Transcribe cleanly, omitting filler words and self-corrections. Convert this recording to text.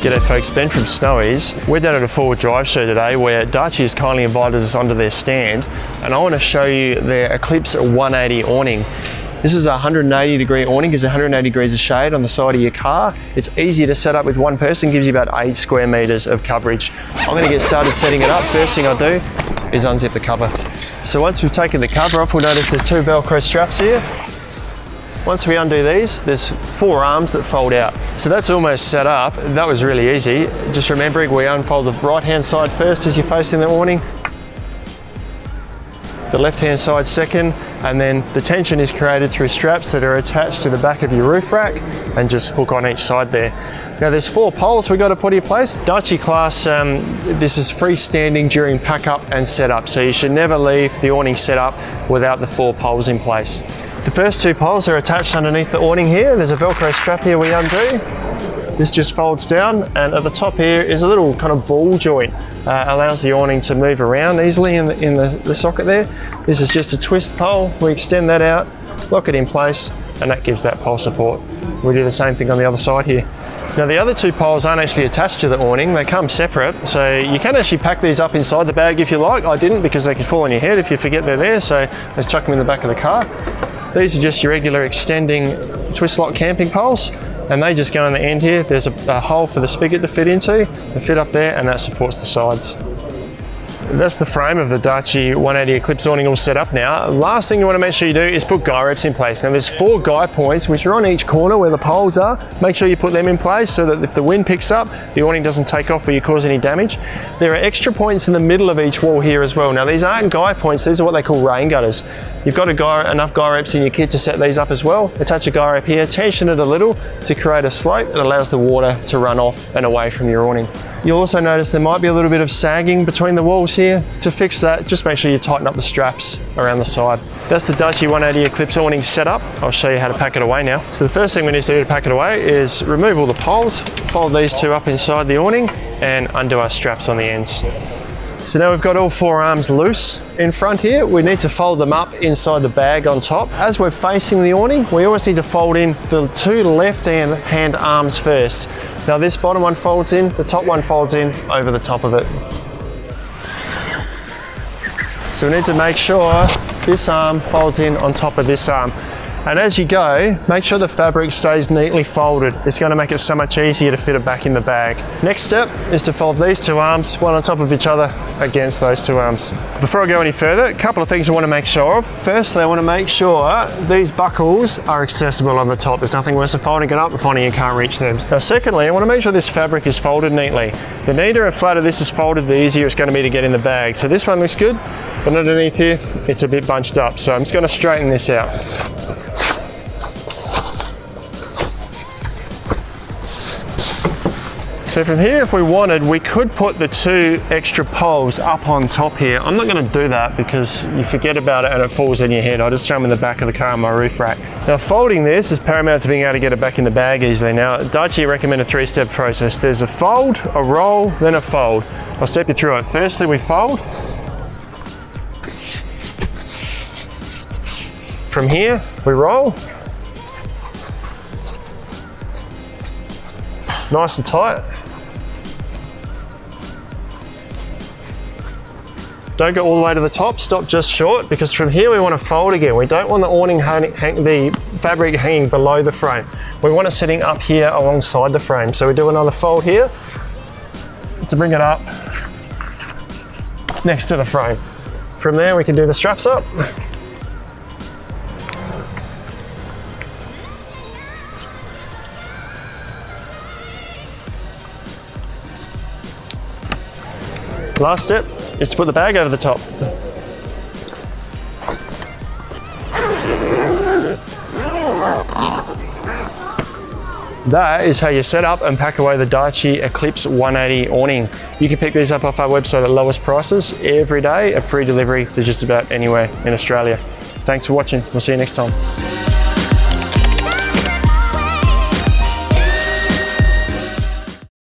G'day folks, Ben from Snowy's. We're down at a four-wheel drive show today where Darche has kindly invited us onto their stand, and I want to show you their Eclipse 180 awning. This is a 180 degree awning, gives 180 degrees of shade on the side of your car. It's easy to set up with one person, gives you about 8 square meters of coverage. I'm going to get started setting it up. First thing I do is unzip the cover. So once we've taken the cover off, we'll notice there's 2 Velcro straps here. Once we undo these, there's 4 arms that fold out. So that's almost set up. That was really easy. Just remembering we unfold the right-hand side first as you're facing the awning, the left-hand side second, and then the tension is created through straps that are attached to the back of your roof rack and just hook on each side there. Now there's 4 poles we've got to put in place. Darche class, this is freestanding during pack up and setup, so you should never leave the awning set up without the 4 poles in place. The first 2 poles are attached underneath the awning here. There's a Velcro strap here we undo. This just folds down, and at the top here is a little kind of ball joint. Allows the awning to move around easily in the socket there. This is just a twist pole. We extend that out, lock it in place, and that gives that pole support. We do the same thing on the other side here. Now the other 2 poles aren't actually attached to the awning, they come separate, so you can actually pack these up inside the bag if you like. I didn't, because they could fall on your head if you forget they're there, so let's chuck them in the back of the car. These are just your regular extending twist lock camping poles, and they just go in the end here. There's a hole for the spigot to fit into. They fit up there, and that supports the sides. That's the frame of the Darche 180 Eclipse awning all set up now. Last thing you want to make sure you do is put guy ropes in place. Now there's 4 guy points which are on each corner where the poles are. Make sure you put them in place so that if the wind picks up, the awning doesn't take off or you cause any damage. There are extra points in the middle of each wall here as well. Now these aren't guy points, these are what they call rain gutters. You've got enough guy ropes in your kit to set these up as well. Attach a guy rope here, tension it a little to create a slope that allows the water to run off and away from your awning. You'll also notice there might be a little bit of sagging between the walls here. To fix that, just make sure you tighten up the straps around the side. That's the Darche 180 Eclipse awning set up. I'll show you how to pack it away now. So the first thing we need to do to pack it away is remove all the poles, fold these 2 up inside the awning, and undo our straps on the ends. So now we've got all 4 arms loose in front here. We need to fold them up inside the bag on top. As we're facing the awning, we always need to fold in the 2 left-hand arms first. Now this bottom one folds in, the top one folds in over the top of it. So we need to make sure this arm folds in on top of this arm. And as you go, make sure the fabric stays neatly folded. It's going to make it so much easier to fit it back in the bag. Next step is to fold these 2 arms, one on top of each other, against those 2 arms. Before I go any further, a couple of things I want to make sure of. Firstly, I want to make sure these buckles are accessible on the top. There's nothing worse than folding it up and finding you can't reach them. Now secondly, I want to make sure this fabric is folded neatly. The neater and flatter this is folded, the easier it's going to be to get in the bag. So this one looks good, but underneath here, it's a bit bunched up. So I'm just going to straighten this out. So from here, if we wanted, we could put the 2 extra poles up on top here. I'm not going to do that because you forget about it and it falls in your head. I just throw them in the back of the car on my roof rack. Now folding this is paramount to being able to get it back in the bag easily. Now Darche recommend a 3-step process. There's a fold, a roll, then a fold. I'll step you through it. Firstly, we fold. From here, we roll. Nice and tight. Don't go all the way to the top, stop just short, because from here we want to fold again. We don't want the awning the fabric hanging below the frame. We want it sitting up here alongside the frame. So we do another fold here to bring it up next to the frame. From there we can do the straps up. Last step is to put the bag over the top. That is how you set up and pack away the Darche Eclipse 180 awning. You can pick these up off our website at lowest prices every day, a free delivery to just about anywhere in Australia. Thanks for watching. We'll see you next time.